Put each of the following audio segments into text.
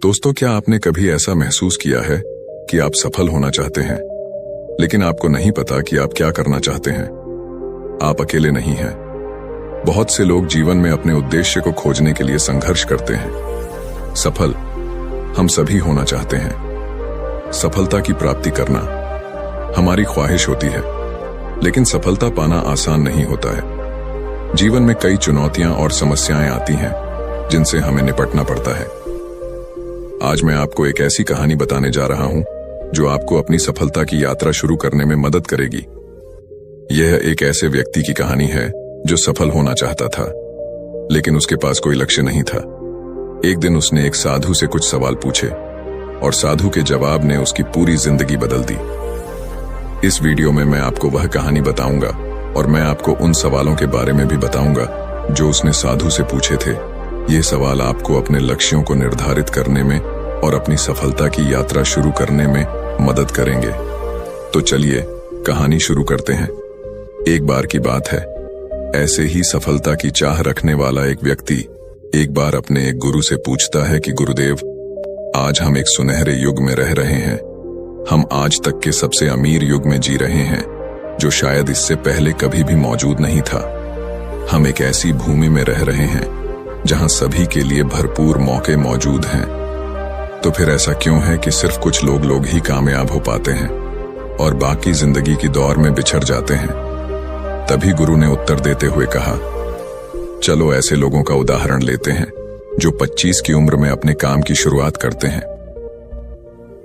दोस्तों, क्या आपने कभी ऐसा महसूस किया है कि आप सफल होना चाहते हैं, लेकिन आपको नहीं पता कि आप क्या करना चाहते हैं? आप अकेले नहीं हैं। बहुत से लोग जीवन में अपने उद्देश्य को खोजने के लिए संघर्ष करते हैं। सफल हम सभी होना चाहते हैं। सफलता की प्राप्ति करना हमारी ख्वाहिश होती है, लेकिन सफलता पाना आसान नहीं होता है। जीवन में कई चुनौतियां और समस्याएं आती हैं जिनसे हमें निपटना पड़ता है। आज मैं आपको एक ऐसी कहानी बताने जा रहा हूं जो आपको अपनी सफलता की यात्रा शुरू करने में मदद करेगी। यह एक ऐसे व्यक्ति की कहानी है जो सफल होना चाहता था, लेकिन उसके पास कोई लक्ष्य नहीं था। एक दिन उसने एक साधु से कुछ सवाल पूछे और साधु के जवाब ने उसकी पूरी जिंदगी बदल दी। इस वीडियो में मैं आपको वह कहानी बताऊंगा और मैं आपको उन सवालों के बारे में भी बताऊंगा जो उसने साधु से पूछे थे। ये सवाल आपको अपने लक्ष्यों को निर्धारित करने में और अपनी सफलता की यात्रा शुरू करने में मदद करेंगे। तो चलिए कहानी शुरू करते हैं। एक बार की बात है, ऐसे ही सफलता की चाह रखने वाला एक व्यक्ति एक बार अपने एक गुरु से पूछता है कि गुरुदेव, आज हम एक सुनहरे युग में रह रहे हैं। हम आज तक के सबसे अमीर युग में जी रहे हैं, जो शायद इससे पहले कभी भी मौजूद नहीं था। हम एक ऐसी भूमि में रह रहे हैं जहां सभी के लिए भरपूर मौके मौजूद हैं। तो फिर ऐसा क्यों है कि सिर्फ कुछ लोग ही कामयाब हो पाते हैं और बाकी जिंदगी की दौड़ में बिछड़ जाते हैं? तभी गुरु ने उत्तर देते हुए कहा, चलो ऐसे लोगों का उदाहरण लेते हैं जो 25 की उम्र में अपने काम की शुरुआत करते हैं।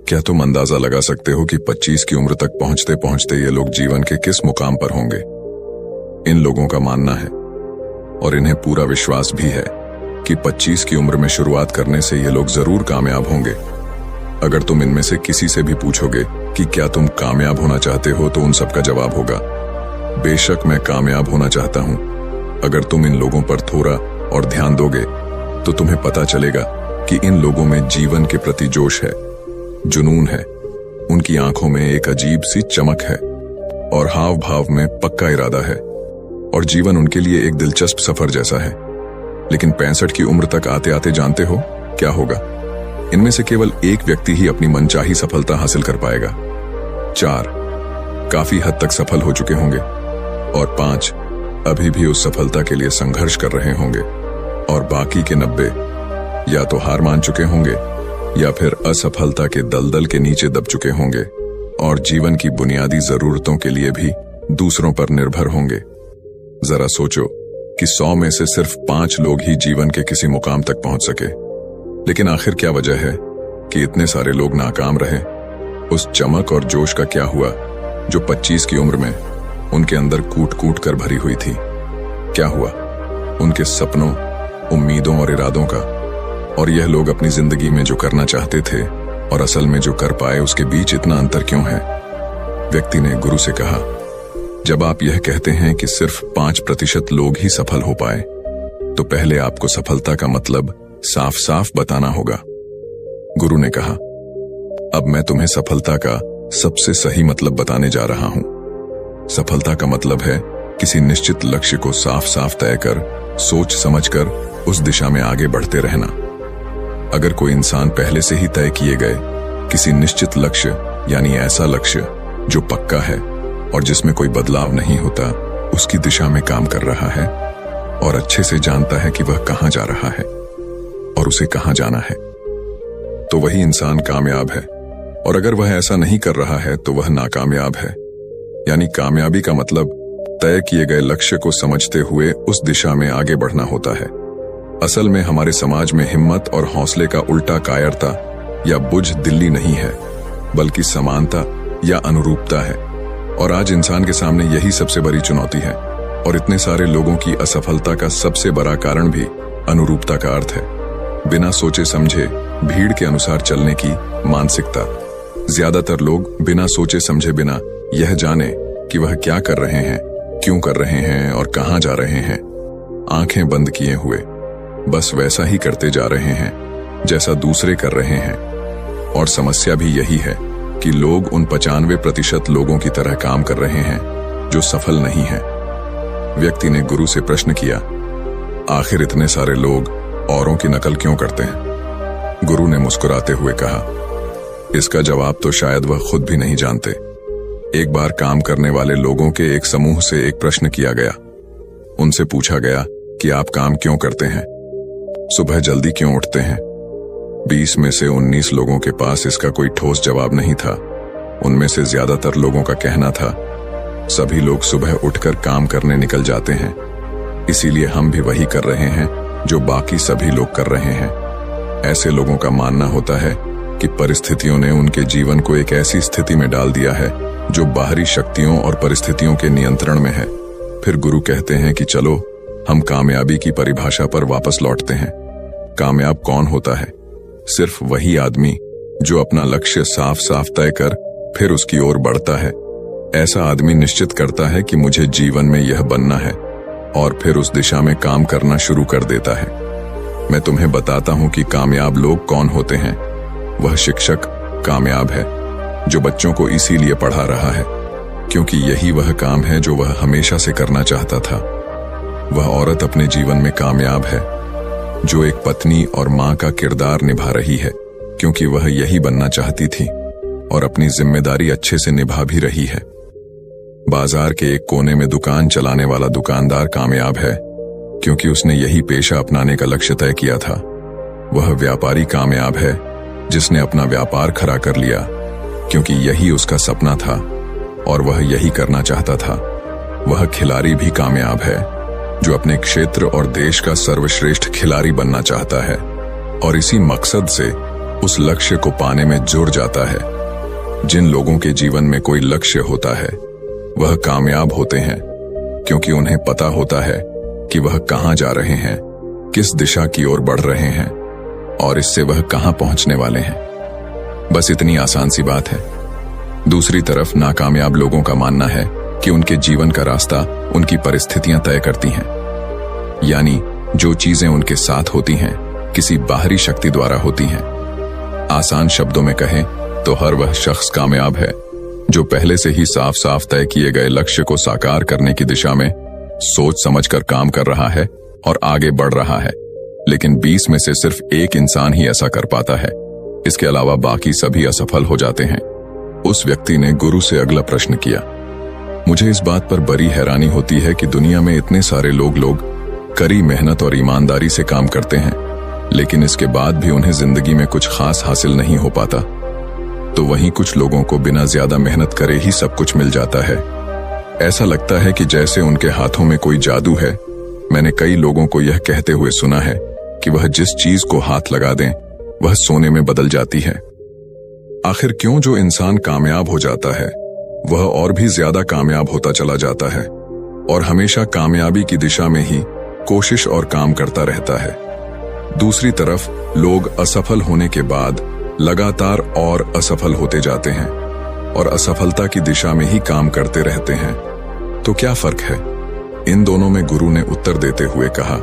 क्या तुम अंदाजा लगा सकते हो कि 25 की उम्र तक पहुंचते पहुंचते ये लोग जीवन के किस मुकाम पर होंगे? इन लोगों का मानना है, और इन्हें पूरा विश्वास भी है, कि 25 की उम्र में शुरुआत करने से ये लोग जरूर कामयाब होंगे। अगर तुम इनमें से किसी से भी पूछोगे कि क्या तुम कामयाब होना चाहते हो, तो उन सबका जवाब होगा, बेशक मैं कामयाब होना चाहता हूं। अगर तुम इन लोगों पर थोड़ा और ध्यान दोगे तो तुम्हें पता चलेगा कि इन लोगों में जीवन के प्रति जोश है, जुनून है। उनकी आंखों में एक अजीब सी चमक है और हाव भाव में पक्का इरादा है, और जीवन उनके लिए एक दिलचस्प सफर जैसा है। लेकिन 65 की उम्र तक आते आते जानते हो क्या होगा? इनमें से केवल एक व्यक्ति ही अपनी मनचाही सफलता हासिल कर पाएगा। 4 काफी हद तक सफल हो चुके होंगे, और 5 अभी भी उस सफलता के लिए संघर्ष कर रहे होंगे, और बाकी के 90 या तो हार मान चुके होंगे या फिर असफलता के दलदल के नीचे दब चुके होंगे और जीवन की बुनियादी जरूरतों के लिए भी दूसरों पर निर्भर होंगे। जरा सोचो कि 100 में से सिर्फ 5 लोग ही जीवन के किसी मुकाम तक पहुंच सके। लेकिन आखिर क्या वजह है कि इतने सारे लोग नाकाम रहे? उस चमक और जोश का क्या हुआ जो 25 की उम्र में उनके अंदर कूट कूट कर भरी हुई थी? क्या हुआ उनके सपनों, उम्मीदों और इरादों का? और यह लोग अपनी जिंदगी में जो करना चाहते थे और असल में जो कर पाए, उसके बीच इतना अंतर क्यों है? व्यक्ति ने गुरु से कहा, जब आप यह कहते हैं कि सिर्फ 5% लोग ही सफल हो पाए, तो पहले आपको सफलता का मतलब साफ साफ बताना होगा। गुरु ने कहा, अब मैं तुम्हें सफलता का सबसे सही मतलब बताने जा रहा हूं। सफलता का मतलब है किसी निश्चित लक्ष्य को साफ साफ तय कर, सोच समझकर उस दिशा में आगे बढ़ते रहना। अगर कोई इंसान पहले से ही तय किए गए किसी निश्चित लक्ष्य, यानी ऐसा लक्ष्य जो पक्का है और जिसमें कोई बदलाव नहीं होता, उसकी दिशा में काम कर रहा है और अच्छे से जानता है कि वह कहां जा रहा है और उसे कहां जाना है, तो वही इंसान कामयाब है। और अगर वह ऐसा नहीं कर रहा है तो वह नाकामयाब है। यानी कामयाबी का मतलब तय किए गए लक्ष्य को समझते हुए उस दिशा में आगे बढ़ना होता है। असल में हमारे समाज में हिम्मत और हौसले का उल्टा कायरता या बुज़दिली नहीं है, बल्कि समानता या अनुरूपता है। और आज इंसान के सामने यही सबसे बड़ी चुनौती है, और इतने सारे लोगों की असफलता का सबसे बड़ा कारण भी अनुरूपता का अर्थ है। बिना सोचे समझे भीड़ के अनुसार चलने की मानसिकता। ज्यादातर लोग बिना सोचे समझे, बिना यह जाने कि वह क्या कर रहे हैं, क्यों कर रहे हैं और कहां जा रहे हैं, आंखें बंद किए हुए बस वैसा ही करते जा रहे हैं जैसा दूसरे कर रहे हैं। और समस्या भी यही है कि लोग उन 95% लोगों की तरह काम कर रहे हैं जो सफल नहीं हैं। व्यक्ति ने गुरु से प्रश्न किया, आखिर इतने सारे लोग औरों की नकल क्यों करते हैं? गुरु ने मुस्कुराते हुए कहा। इसका जवाब तो शायद वह खुद भी नहीं जानते। एक बार काम करने वाले लोगों के एक समूह से एक प्रश्न किया गया। उनसे पूछा गया कि आप काम क्यों करते हैं, सुबह जल्दी क्यों उठते हैं। 20 में से 19 लोगों के पास इसका कोई ठोस जवाब नहीं था। उनमें से ज्यादातर लोगों का कहना था, सभी लोग सुबह उठकर काम करने निकल जाते हैं, इसीलिए हम भी वही कर रहे हैं जो बाकी सभी लोग कर रहे हैं। ऐसे लोगों का मानना होता है कि परिस्थितियों ने उनके जीवन को एक ऐसी स्थिति में डाल दिया है जो बाहरी शक्तियों और परिस्थितियों के नियंत्रण में है। फिर गुरु कहते हैं कि चलो हम कामयाबी की परिभाषा पर वापस लौटते हैं। कामयाब कौन होता है? सिर्फ वही आदमी जो अपना लक्ष्य साफ साफ तय कर फिर उसकी ओर बढ़ता है। ऐसा आदमी निश्चित करता है कि मुझे जीवन में यह बनना है और फिर उस दिशा में काम करना शुरू कर देता है। मैं तुम्हें बताता हूं कि कामयाब लोग कौन होते हैं। वह शिक्षक कामयाब है जो बच्चों को इसीलिए पढ़ा रहा है क्योंकि यही वह काम है जो वह हमेशा से करना चाहता था। वह औरत अपने जीवन में कामयाब है जो एक पत्नी और मां का किरदार निभा रही है क्योंकि वह यही बनना चाहती थी और अपनी जिम्मेदारी अच्छे से निभा भी रही है। बाजार के एक कोने में दुकान चलाने वाला दुकानदार कामयाब है क्योंकि उसने यही पेशा अपनाने का लक्ष्य तय किया था। वह व्यापारी कामयाब है जिसने अपना व्यापार खड़ा कर लिया क्योंकि यही उसका सपना था और वह यही करना चाहता था। वह खिलाड़ी भी कामयाब है जो अपने क्षेत्र और देश का सर्वश्रेष्ठ खिलाड़ी बनना चाहता है और इसी मकसद से उस लक्ष्य को पाने में जुड़ जाता है। जिन लोगों के जीवन में कोई लक्ष्य होता है वह कामयाब होते हैं क्योंकि उन्हें पता होता है कि वह कहां जा रहे हैं, किस दिशा की ओर बढ़ रहे हैं और इससे वह कहां पहुंचने वाले हैं। बस इतनी आसान सी बात है। दूसरी तरफ नाकामयाब लोगों का मानना है कि उनके जीवन का रास्ता उनकी परिस्थितियां तय करती हैं, यानी जो चीजें उनके साथ होती हैं किसी बाहरी शक्ति द्वारा होती हैं। आसान शब्दों में कहें तो हर वह शख्स कामयाब है जो पहले से ही साफ साफ तय किए गए लक्ष्य को साकार करने की दिशा में सोच समझकर काम कर रहा है और आगे बढ़ रहा है। लेकिन 20 में से सिर्फ एक इंसान ही ऐसा कर पाता है, इसके अलावा बाकी सभी असफल हो जाते हैं। उस व्यक्ति ने गुरु से अगला प्रश्न किया। मुझे इस बात पर बड़ी हैरानी होती है कि दुनिया में इतने सारे लोग कड़ी मेहनत और ईमानदारी से काम करते हैं, लेकिन इसके बाद भी उन्हें जिंदगी में कुछ खास हासिल नहीं हो पाता। तो वहीं कुछ लोगों को बिना ज्यादा मेहनत करे ही सब कुछ मिल जाता है। ऐसा लगता है कि जैसे उनके हाथों में कोई जादू है। मैंने कई लोगों को यह कहते हुए सुना है कि वह जिस चीज को हाथ लगा दें वह सोने में बदल जाती है। आखिर क्यों जो इंसान कामयाब हो जाता है वह और भी ज्यादा कामयाब होता चला जाता है और हमेशा कामयाबी की दिशा में ही कोशिश और काम करता रहता है। दूसरी तरफ लोग असफल होने के बाद लगातार और असफल होते जाते हैं और असफलता की दिशा में ही काम करते रहते हैं। तो क्या फर्क है? इन दोनों में गुरु ने उत्तर देते हुए कहा,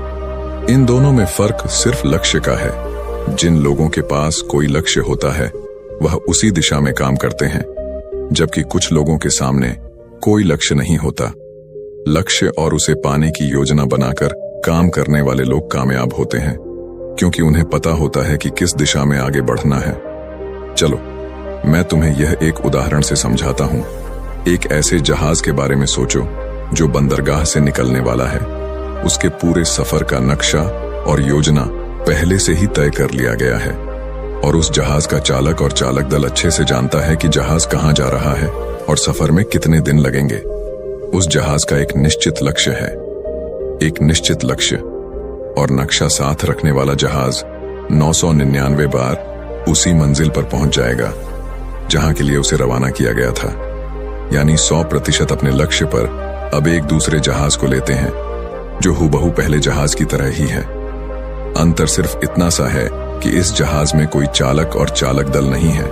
इन दोनों में फर्क सिर्फ लक्ष्य का है। जिन लोगों के पास कोई लक्ष्य होता है वह उसी दिशा में काम करते हैं, जबकि कुछ लोगों के सामने कोई लक्ष्य नहीं होता। लक्ष्य और उसे पाने की योजना बनाकर काम करने वाले लोग कामयाब होते हैं क्योंकि उन्हें पता होता है कि किस दिशा में आगे बढ़ना है। चलो मैं तुम्हें यह एक उदाहरण से समझाता हूं। एक ऐसे जहाज के बारे में सोचो जो बंदरगाह से निकलने वाला है। उसके पूरे सफर का नक्शा और योजना पहले से ही तय कर लिया गया है और उस जहाज का चालक और चालक दल अच्छे से जानता है कि जहाज कहां जा रहा है और सफर में कितने दिन लगेंगे। उस जहाज का एक निश्चित लक्ष्य है, एक निश्चित लक्ष्य और नक्शा साथ रखने वाला जहाज 999 बार उसी मंजिल पर पहुंच जाएगा जहां के लिए उसे रवाना किया गया था। यानी 100% अपने लक्ष्य पर अब एक दूसरे जहाज को लेते हैं जो हूबहू पहले जहाज की तरह ही है। अंतर सिर्फ इतना सा है कि इस जहाज में कोई चालक और चालक दल नहीं है।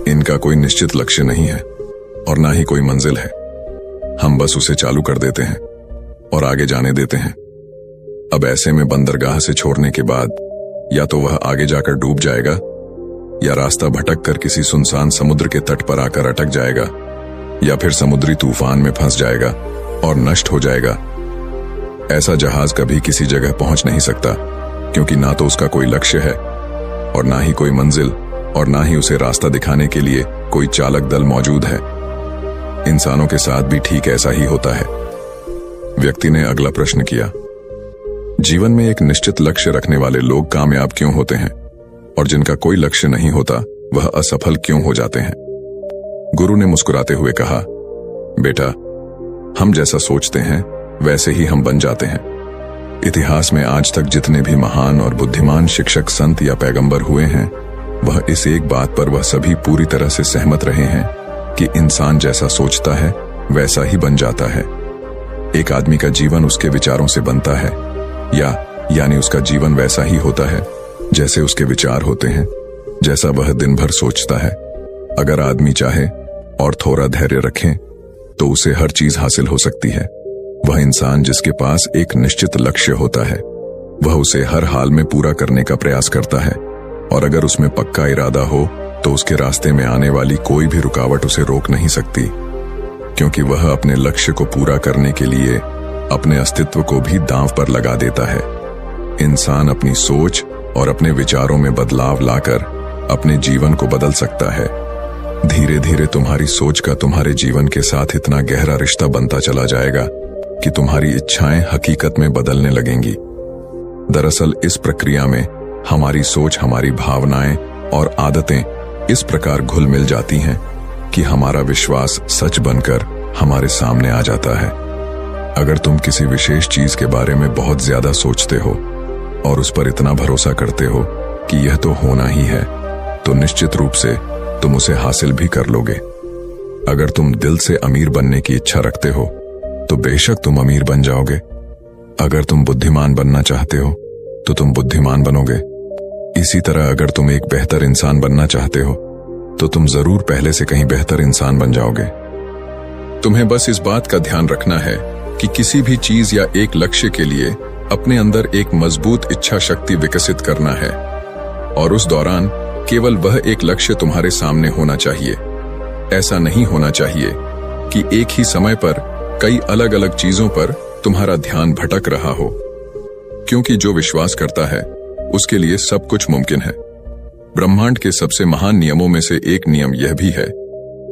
इनका कोई निश्चित लक्ष्य नहीं है और ना ही कोई मंजिल है। हम बस उसे चालू कर देते हैं और आगे जाने देते हैं। अब ऐसे में बंदरगाह से छोड़ने के बाद या तो वह आगे जाकर डूब जाएगा या रास्ता भटक कर किसी सुनसान समुद्र के तट पर आकर अटक जाएगा या फिर समुद्री तूफान में फंस जाएगा और नष्ट हो जाएगा। ऐसा जहाज कभी किसी जगह पहुंच नहीं सकता क्योंकि ना तो उसका कोई लक्ष्य है और ना ही कोई मंजिल और ना ही उसे रास्ता दिखाने के लिए कोई चालक दल मौजूद है। इंसानों के साथ भी ठीक ऐसा ही होता है। व्यक्ति ने अगला प्रश्न किया, जीवन में एक निश्चित लक्ष्य रखने वाले लोग कामयाब क्यों होते हैं और जिनका कोई लक्ष्य नहीं होता वह असफल क्यों हो जाते हैं? गुरु ने मुस्कुराते हुए कहा, बेटा, हम जैसा सोचते हैं वैसे ही हम बन जाते हैं। इतिहास में आज तक जितने भी महान और बुद्धिमान शिक्षक, संत या पैगंबर हुए हैं, वह इस एक बात पर वह सभी पूरी तरह से सहमत रहे हैं कि इंसान जैसा सोचता है वैसा ही बन जाता है। एक आदमी का जीवन उसके विचारों से बनता है, यानी उसका जीवन वैसा ही होता है जैसे उसके विचार होते हैं, जैसा वह दिन भर सोचता है। अगर आदमी चाहे और थोड़ा धैर्य रखे तो उसे हर चीज हासिल हो सकती है। वह इंसान जिसके पास एक निश्चित लक्ष्य होता है, वह उसे हर हाल में पूरा करने का प्रयास करता है, और अगर उसमें पक्का इरादा हो तो उसके रास्ते में आने वाली कोई भी रुकावट उसे रोक नहीं सकती, क्योंकि वह अपने लक्ष्य को पूरा करने के लिए अपने अस्तित्व को भी दांव पर लगा देता है। इंसान अपनी सोच और अपने विचारों में बदलाव लाकर अपने जीवन को बदल सकता है। धीरे धीरे तुम्हारी सोच का तुम्हारे जीवन के साथ इतना गहरा रिश्ता बनता चला जाएगा कि तुम्हारी इच्छाएं हकीकत में बदलने लगेंगी। दरअसल इस प्रक्रिया में हमारी सोच, हमारी भावनाएं और आदतें इस प्रकार घुल मिल जाती हैं कि हमारा विश्वास सच बनकर हमारे सामने आ जाता है। अगर तुम किसी विशेष चीज के बारे में बहुत ज्यादा सोचते हो और उस पर इतना भरोसा करते हो कि यह तो होना ही है, तो निश्चित रूप से तुम उसे हासिल भी कर लोगे। अगर तुम दिल से अमीर बनने की इच्छा रखते हो तो बेशक तुम अमीर बन जाओगे। अगर तुम बुद्धिमान बनना चाहते हो तो तुम बुद्धिमान बनोगे। इसी तरह अगर तुम एक बेहतर इंसान बनना चाहते हो तो तुम जरूर पहले से कहीं बेहतर इंसान बन जाओगे। तुम्हें बस इस बात का ध्यान रखना है कि किसी भी चीज या एक लक्ष्य के लिए अपने अंदर एक मजबूत इच्छा शक्ति विकसित करना है, और उस दौरान केवल वह एक लक्ष्य तुम्हारे सामने होना चाहिए। ऐसा नहीं होना चाहिए कि एक ही समय पर कई अलग अलग चीजों पर तुम्हारा ध्यान भटक रहा हो, क्योंकि जो विश्वास करता है उसके लिए सब कुछ मुमकिन है। ब्रह्मांड के सबसे महान नियमों में से एक नियम यह भी है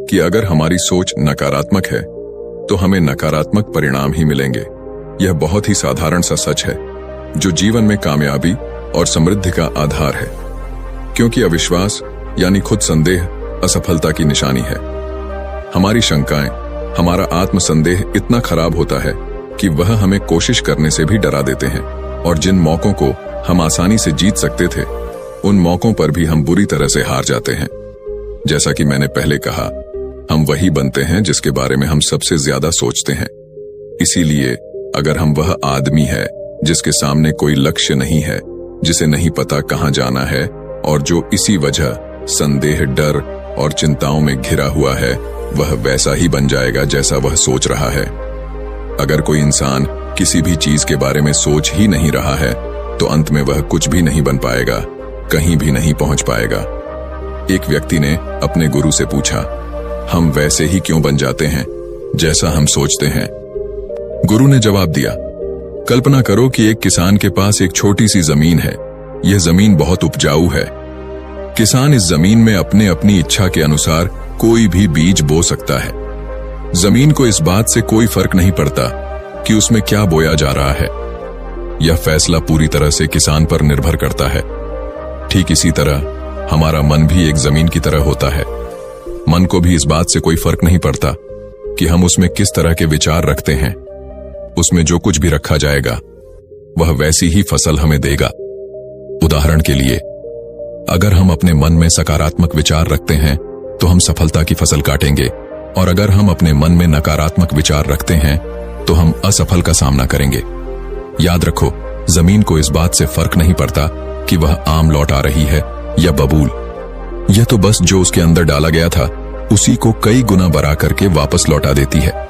कि अगर हमारी सोच नकारात्मक है तो हमें नकारात्मक परिणाम ही मिलेंगे। यह बहुत ही साधारण सा सच है जो जीवन में कामयाबी और समृद्धि का आधार है, क्योंकि अविश्वास यानी खुद संदेह असफलता की निशानी है। हमारी शंकाएं, हमारा आत्मसंदेह इतना खराब होता है कि वह हमें कोशिश करने से भी डरा देते हैं, और जिन मौकों को हम आसानी से जीत सकते थे उन मौकों पर भी हम बुरी तरह से हार जाते हैं। जैसा कि मैंने पहले कहा, हम वही बनते हैं जिसके बारे में हम सबसे ज्यादा सोचते हैं। इसीलिए अगर हम वह आदमी है जिसके सामने कोई लक्ष्य नहीं है, जिसे नहीं पता कहां जाना है और जो इसी वजह संदेह, डर और चिंताओं में घिरा हुआ है, वह वैसा ही बन जाएगा जैसा वह सोच रहा है। अगर कोई इंसान किसी भी चीज के बारे में सोच ही नहीं रहा है तो अंत में वह कुछ भी नहीं बन पाएगा, कहीं भी नहीं पहुंच पाएगा। एक व्यक्ति ने अपने गुरु से पूछा, हम वैसे ही क्यों बन जाते हैं जैसा हम सोचते हैं? गुरु ने जवाब दिया, कल्पना करो कि एक किसान के पास एक छोटी सी जमीन है। यह जमीन बहुत उपजाऊ है। किसान इस जमीन में अपने अपनी इच्छा के अनुसार कोई भी बीज बो सकता है। जमीन को इस बात से कोई फर्क नहीं पड़ता कि उसमें क्या बोया जा रहा है। यह फैसला पूरी तरह से किसान पर निर्भर करता है। ठीक इसी तरह हमारा मन भी एक जमीन की तरह होता है। मन को भी इस बात से कोई फर्क नहीं पड़ता कि हम उसमें किस तरह के विचार रखते हैं। उसमें जो कुछ भी रखा जाएगा वह वैसी ही फसल हमें देगा। उदाहरण के लिए, अगर हम अपने मन में सकारात्मक विचार रखते हैं तो हम सफलता की फसल काटेंगे, और अगर हम अपने मन में नकारात्मक विचार रखते हैं तो हम असफल का सामना करेंगे। याद रखो, जमीन को इस बात से फर्क नहीं पड़ता कि वह आम लौट आ रही है या बबूल। यह तो बस जो उसके अंदर डाला गया था उसी को कई गुना बढ़ा करके वापस लौटा देती है।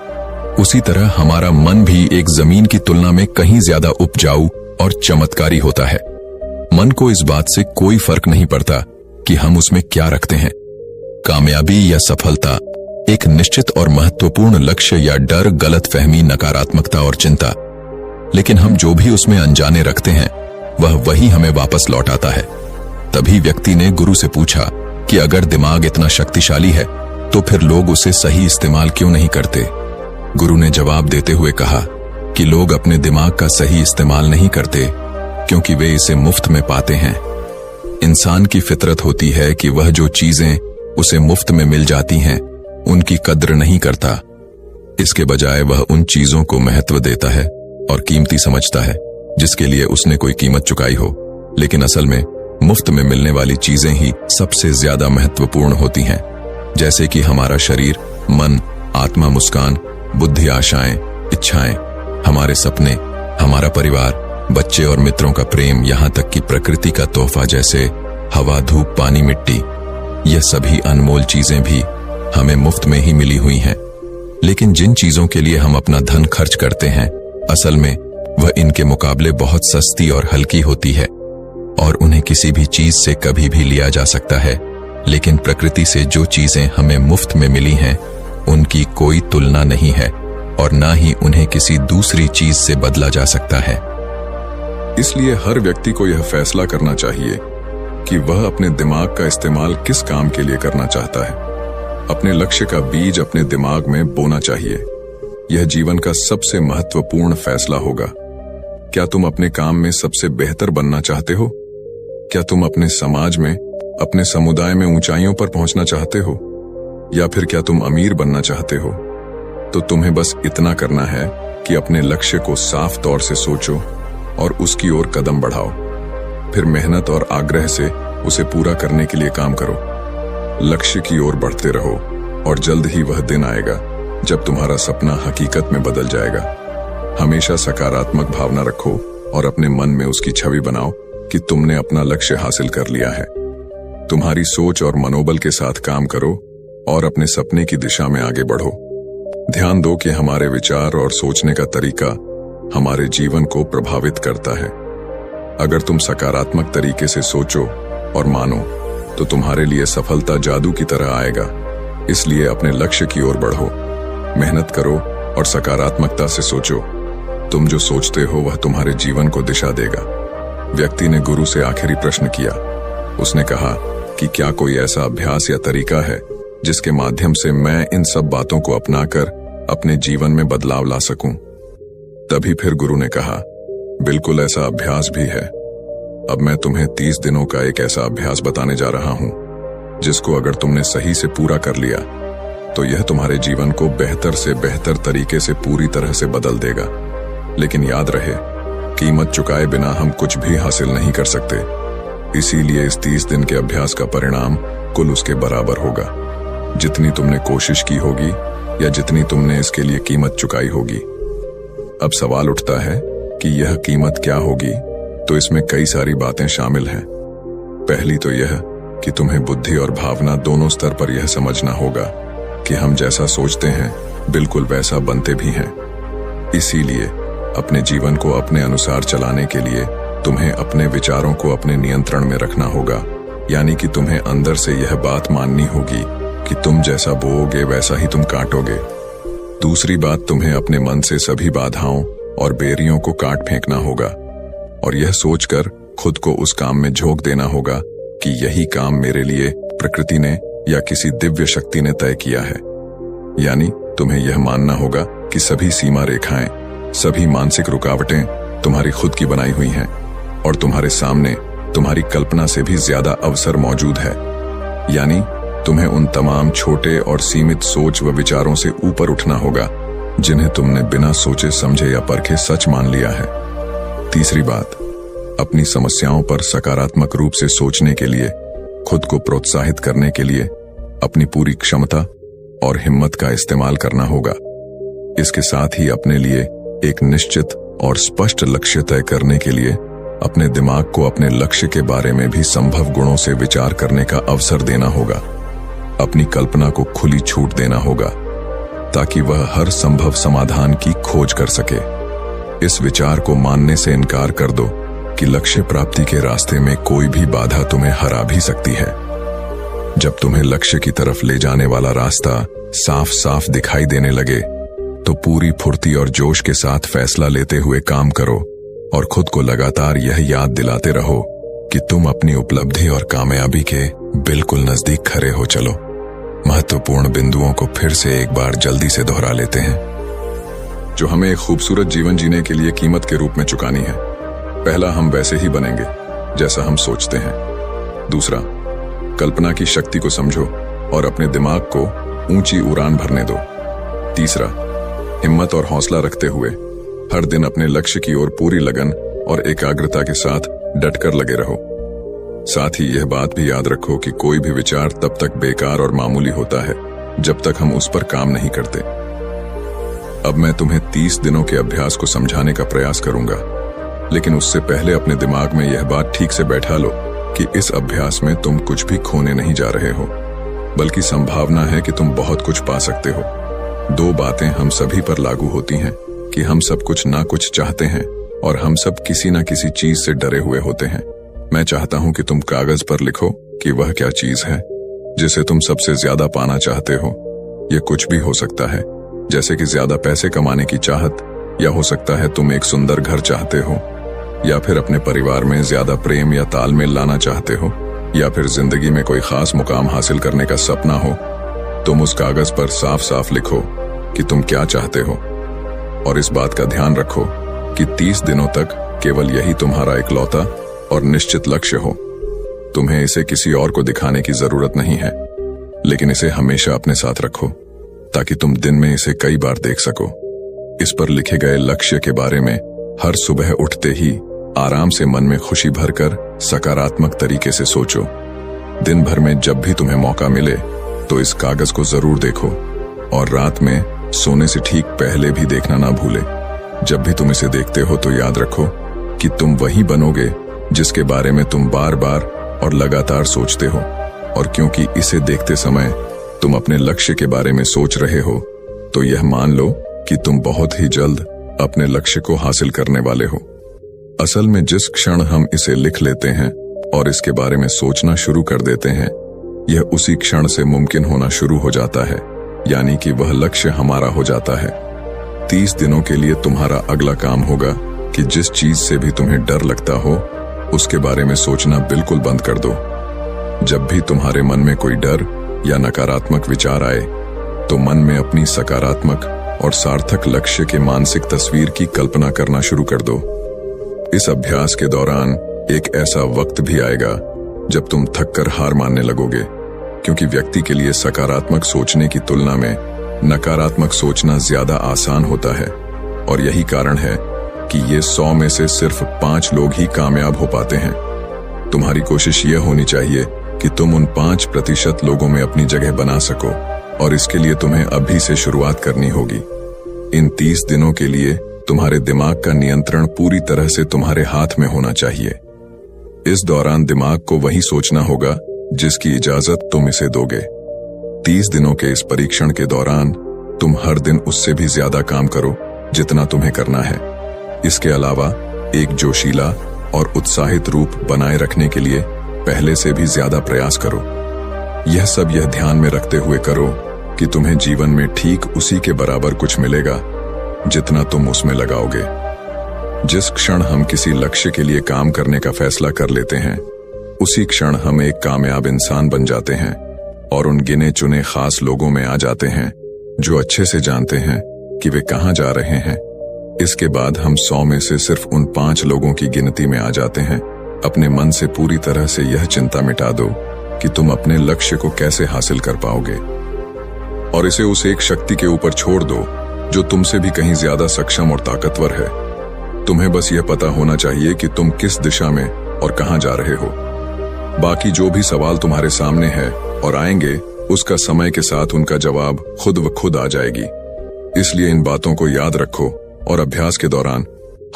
उसी तरह हमारा मन भी एक जमीन की तुलना में कहीं ज्यादा उपजाऊ और चमत्कारी होता है। मन को इस बात से कोई फर्क नहीं पड़ता कि हम उसमें क्या रखते हैं। कामयाबी या सफलता, एक निश्चित और महत्वपूर्ण लक्ष्य या डर, गलतफहमी, नकारात्मकता और चिंता, लेकिन हम जो भी उसमें अनजाने रखते हैं वह वही हमें वापस लौटाता है। तभी व्यक्ति ने गुरु से पूछा कि अगर दिमाग इतना शक्तिशाली है तो फिर लोग उसे सही इस्तेमाल क्यों नहीं करते। गुरु ने जवाब देते हुए कहा कि लोग अपने दिमाग का सही इस्तेमाल नहीं करते क्योंकि वे इसे मुफ्त में पाते हैं। इंसान की फितरत होती है कि वह जो चीजें उसे मुफ्त में मिल जाती हैं उनकी कद्र नहीं करता। इसके बजाय वह उन चीजों को महत्व देता है और कीमती समझता है जिसके लिए उसने कोई कीमत चुकाई हो। लेकिन असल में मुफ्त में मिलने वाली चीजें ही सबसे ज्यादा महत्वपूर्ण होती हैं, जैसे कि हमारा शरीर, मन, आत्मा, मुस्कान, बुद्धि, आशाएं, इच्छाएं, हमारे सपने, हमारा परिवार, बच्चे और मित्रों का प्रेम, यहाँ तक कि प्रकृति का तोहफा जैसे हवा, धूप, पानी, मिट्टी। यह सभी अनमोल चीजें भी हमें मुफ्त में ही मिली हुई हैं। लेकिन जिन चीजों के लिए हम अपना धन खर्च करते हैं असल में वह इनके मुकाबले बहुत सस्ती और हल्की होती है और उन्हें किसी भी चीज से कभी भी लिया जा सकता है। लेकिन प्रकृति से जो चीजें हमें मुफ्त में मिली हैं उनकी कोई तुलना नहीं है और ना ही उन्हें किसी दूसरी चीज से बदला जा सकता है। इसलिए हर व्यक्ति को यह फैसला करना चाहिए कि वह अपने दिमाग का इस्तेमाल किस काम के लिए करना चाहता है। अपने लक्ष्य का बीज अपने दिमाग में बोना चाहिए। यह जीवन का सबसे महत्वपूर्ण फैसला होगा। क्या तुम अपने काम में सबसे बेहतर बनना चाहते हो? क्या तुम अपने समाज में, अपने समुदाय में ऊंचाइयों पर पहुंचना चाहते हो? या फिर क्या तुम अमीर बनना चाहते हो? तो तुम्हें बस इतना करना है कि अपने लक्ष्य को साफ तौर से सोचो और उसकी ओर कदम बढ़ाओ। फिर मेहनत और आग्रह से उसे पूरा करने के लिए काम करो। लक्ष्य की ओर बढ़ते रहो और जल्द ही वह दिन आएगा जब तुम्हारा सपना हकीकत में बदल जाएगा। हमेशा सकारात्मक भावना रखो और अपने मन में उसकी छवि बनाओ कि तुमने अपना लक्ष्य हासिल कर लिया है। तुम्हारी सोच और मनोबल के साथ काम करो और अपने सपने की दिशा में आगे बढ़ो। ध्यान दो कि हमारे विचार और सोचने का तरीका हमारे जीवन को प्रभावित करता है। अगर तुम सकारात्मक तरीके से सोचो और मानो तो तुम्हारे लिए सफलता जादू की तरह आएगा। इसलिए अपने लक्ष्य की ओर बढ़ो, मेहनत करो और सकारात्मकता से सोचो। तुम जो सोचते हो वह तुम्हारे जीवन को दिशा देगा। व्यक्ति ने गुरु से आखिरी प्रश्न किया। उसने कहा कि क्या कोई ऐसा अभ्यास या तरीका है जिसके माध्यम से मैं इन सब बातों को अपनाकर अपने जीवन में बदलाव ला सकूं? तभी फिर गुरु ने कहा, बिल्कुल ऐसा अभ्यास भी है। अब मैं तुम्हें 30 दिनों का एक ऐसा अभ्यास बताने जा रहा हूं जिसको अगर तुमने सही से पूरा कर लिया तो यह तुम्हारे जीवन को बेहतर से बेहतर तरीके से पूरी तरह से बदल देगा। लेकिन याद रहे, कीमत चुकाए बिना हम कुछ भी हासिल नहीं कर सकते। इसीलिए इस 30 दिन के अभ्यास का परिणाम कुल उसके बराबर होगा जितनी तुमने कोशिश की होगी या जितनी तुमने इसके लिए कीमत चुकाई होगी। अब सवाल उठता है कि यह कीमत क्या होगी? तो इसमें कई सारी बातें शामिल हैं। पहली तो यह कि तुम्हें बुद्धि और भावना दोनों स्तर पर यह समझना होगा कि हम जैसा सोचते हैं बिल्कुल वैसा बनते भी हैं। इसीलिए अपने जीवन को अपने अनुसार चलाने के लिए तुम्हें अपने विचारों को अपने नियंत्रण में रखना होगा। यानी कि तुम्हें अंदर से यह बात माननी होगी कि तुम जैसा बोओगे वैसा ही तुम काटोगे। दूसरी बात, तुम्हें अपने मन से सभी बाधाओं और बेरियों को काट फेंकना होगा और यह सोचकर खुद को उस काम में झोंक देना होगा कि यही काम मेरे लिए प्रकृति ने या किसी दिव्य शक्ति ने तय किया है। यानी तुम्हें यह मानना होगा कि सभी सीमा रेखाएं, सभी मानसिक रुकावटें तुम्हारी खुद की बनाई हुई हैं और तुम्हारे सामने तुम्हारी कल्पना से भी ज्यादा अवसर मौजूद है। यानी तुम्हें उन तमाम छोटे और सीमित सोच व विचारों से ऊपर उठना होगा जिन्हें तुमने बिना सोचे समझे या परखे सच मान लिया है। तीसरी बात, अपनी समस्याओं पर सकारात्मक रूप से सोचने के लिए, खुद को प्रोत्साहित करने के लिए अपनी पूरी क्षमता और हिम्मत का इस्तेमाल करना होगा। इसके साथ ही अपने लिए एक निश्चित और स्पष्ट लक्ष्य तय करने के लिए अपने दिमाग को अपने लक्ष्य के बारे में भी संभव गुणों से विचार करने का अवसर देना होगा। अपनी कल्पना को खुली छूट देना होगा ताकि वह हर संभव समाधान की खोज कर सके। इस विचार को मानने से इनकार कर दो कि लक्ष्य प्राप्ति के रास्ते में कोई भी बाधा तुम्हें हरा भी सकती है। जब तुम्हें लक्ष्य की तरफ ले जाने वाला रास्ता साफ साफ दिखाई देने लगे तो पूरी फुर्ती और जोश के साथ फैसला लेते हुए काम करो और खुद को लगातार यह याद दिलाते रहो कि तुम अपनी उपलब्धि और कामयाबी के बिल्कुल नजदीक खड़े हो चलो। महत्वपूर्ण बिंदुओं को फिर से एक बार जल्दी से दोहरा लेते हैं जो हमें एक खूबसूरत जीवन जीने के लिए कीमत के रूप में चुकानी है। पहला, हम वैसे ही बनेंगे जैसा हम सोचते हैं। दूसरा, कल्पना की शक्ति को समझो और अपने दिमाग को ऊंची उड़ान भरने दो। तीसरा, हिम्मत और हौसला रखते हुए हर दिन अपने लक्ष्य की ओर पूरी लगन और एकाग्रता के साथ डटकर लगे रहो। साथ ही यह बात भी याद रखो कि कोई भी विचार तब तक बेकार और मामूली होता है जब तक हम उस पर काम नहीं करते। अब मैं तुम्हें 30 दिनों के अभ्यास को समझाने का प्रयास करूंगा, लेकिन उससे पहले अपने दिमाग में यह बात ठीक से बैठा लो कि इस अभ्यास में तुम कुछ भी खोने नहीं जा रहे हो, बल्कि संभावना है कि तुम बहुत कुछ पा सकते हो। 2 बातें हम सभी पर लागू होती हैं कि हम सब कुछ ना कुछ चाहते हैं और हम सब किसी ना किसी चीज से डरे हुए होते हैं। मैं चाहता हूं कि तुम कागज पर लिखो कि वह क्या चीज है जिसे तुम सबसे ज्यादा पाना चाहते हो। यह कुछ भी हो सकता है, जैसे कि ज्यादा पैसे कमाने की चाहत, या हो सकता है तुम एक सुंदर घर चाहते हो, या फिर अपने परिवार में ज्यादा प्रेम या तालमेल लाना चाहते हो, या फिर जिंदगी में कोई खास मुकाम हासिल करने का सपना हो। तुम उस कागज पर साफ साफ लिखो कि तुम क्या चाहते हो और इस बात का ध्यान रखो कि 30 दिनों तक केवल यही तुम्हारा इकलौता और निश्चित लक्ष्य हो। तुम्हें इसे किसी और को दिखाने की जरूरत नहीं है, लेकिन इसे हमेशा अपने साथ रखो ताकि तुम दिन में इसे कई बार देख सको। इस पर लिखे गए लक्ष्य के बारे में हर सुबह उठते ही आराम से मन में खुशी भरकर सकारात्मक तरीके से सोचो। दिन भर में जब भी तुम्हें मौका मिले तो इस कागज को जरूर देखो और रात में सोने से ठीक पहले भी देखना ना भूले। जब भी तुम इसे देखते हो तो याद रखो कि तुम वही बनोगे जिसके बारे में तुम बार बार और लगातार सोचते हो, और क्योंकि इसे देखते समय तुम अपने लक्ष्य के बारे में सोच रहे हो तो यह मान लो कि तुम बहुत ही जल्द अपने लक्ष्य को हासिल करने वाले हो। असल में जिस क्षण हम इसे लिख लेते हैं और इसके बारे में सोचना शुरू कर देते हैं, यह उसी क्षण से मुमकिन होना शुरू हो जाता है, यानी कि वह लक्ष्य हमारा हो जाता है। 30 दिनों के लिए तुम्हारा अगला काम होगा कि जिस चीज से भी तुम्हें डर लगता हो उसके बारे में सोचना बिल्कुल बंद कर दो। जब भी तुम्हारे मन में कोई डर या नकारात्मक विचार आए तो मन में अपनी सकारात्मक और सार्थक लक्ष्य के मानसिक तस्वीर की कल्पना करना शुरू कर दो। इस अभ्यास के दौरान एक ऐसा वक्त भी आएगा जब तुम थककर हार मानने लगोगे, क्योंकि व्यक्ति के लिए सकारात्मक सोचने की तुलना में नकारात्मक सोचना ज्यादा आसान होता है, और यही कारण है कि ये 100 में से सिर्फ 5 लोग ही कामयाब हो पाते हैं। तुम्हारी कोशिश यह होनी चाहिए कि तुम उन 5% लोगों में अपनी जगह बना सको, और इसके लिए तुम्हें अभी से शुरुआत करनी होगी। इन 30 दिनों के लिए तुम्हारे दिमाग का नियंत्रण पूरी तरह से तुम्हारे हाथ में होना चाहिए। इस दौरान दिमाग को वही सोचना होगा जिसकी इजाजत तुम इसे दोगे। 30 दिनों के इस परीक्षण के दौरान तुम हर दिन उससे भी ज्यादा काम करो जितना तुम्हें करना है। इसके अलावा एक जोशीला और उत्साहित रूप बनाए रखने के लिए पहले से भी ज्यादा प्रयास करो। यह सब यह ध्यान में रखते हुए करो कि तुम्हें जीवन में ठीक उसी के बराबर कुछ मिलेगा जितना तुम उसमें लगाओगे। जिस क्षण हम किसी लक्ष्य के लिए काम करने का फैसला कर लेते हैं, उसी क्षण हम एक कामयाब इंसान बन जाते हैं और उन गिने चुने खास लोगों में आ जाते हैं जो अच्छे से जानते हैं कि वे कहां जा रहे हैं। इसके बाद हम 100 में से सिर्फ उन 5 लोगों की गिनती में आ जाते हैं। अपने मन से पूरी तरह से यह चिंता मिटा दो कि तुम अपने लक्ष्य को कैसे हासिल कर पाओगे, और इसे उस एक शक्ति के ऊपर छोड़ दो जो तुमसे भी कहीं ज्यादा सक्षम और ताकतवर है। तुम्हें बस यह पता होना चाहिए कि तुम किस दिशा में और कहां जा रहे हो। बाकी जो भी सवाल तुम्हारे सामने है और आएंगे, उसका समय के साथ उनका जवाब खुद व खुद आ जाएगी। इसलिए इन बातों को याद रखो और अभ्यास के दौरान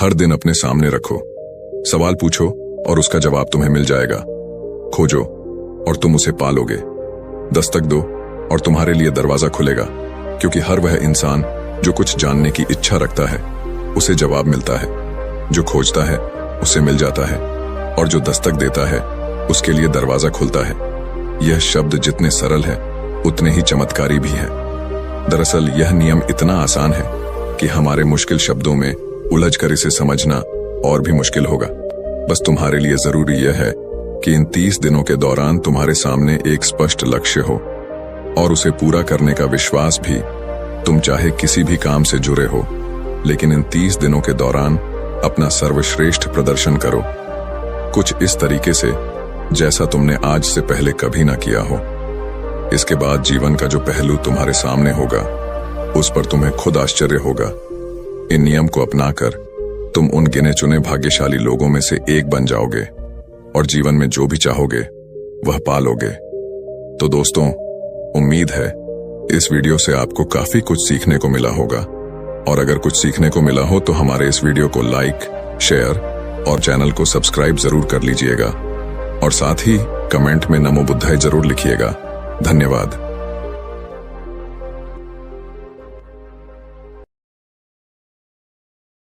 हर दिन अपने सामने रखो। सवाल पूछो और उसका जवाब तुम्हें मिल जाएगा। खोजो और तुम उसे पालोगे। दस्तक दो और तुम्हारे लिए दरवाजा खुलेगा, क्योंकि हर वह इंसान जो कुछ जानने की इच्छा रखता है उसे जवाब मिलता है, जो खोजता है उसे मिल जाता है, और जो दस्तक देता है उसके लिए दरवाजा खुलता है। यह शब्द जितने सरल है उतने ही चमत्कारी भी हैं। दरअसल यह नियम इतना आसान है कि हमारे मुश्किल शब्दों में उलझकर इसे समझना और भी मुश्किल होगा। बस तुम्हारे लिए जरूरी यह है कि इन 30 दिनों के दौरान तुम्हारे सामने एक स्पष्ट लक्ष्य हो और उसे पूरा करने का विश्वास भी। तुम चाहे किसी भी काम से जुड़े हो, लेकिन इन 30 दिनों के दौरान अपना सर्वश्रेष्ठ प्रदर्शन करो, कुछ इस तरीके से जैसा तुमने आज से पहले कभी ना किया हो। इसके बाद जीवन का जो पहलू तुम्हारे सामने होगा उस पर तुम्हें खुद आश्चर्य होगा। इन नियम को अपनाकर तुम उन गिने चुने भाग्यशाली लोगों में से एक बन जाओगे और जीवन में जो भी चाहोगे वह पालोगे। तो दोस्तों, उम्मीद है इस वीडियो से आपको काफी कुछ सीखने को मिला होगा, और अगर कुछ सीखने को मिला हो तो हमारे इस वीडियो को लाइक, शेयर और चैनल को सब्सक्राइब जरूर कर लीजिएगा, और साथ ही कमेंट में नमो बुद्धाय जरूर लिखिएगा। धन्यवाद।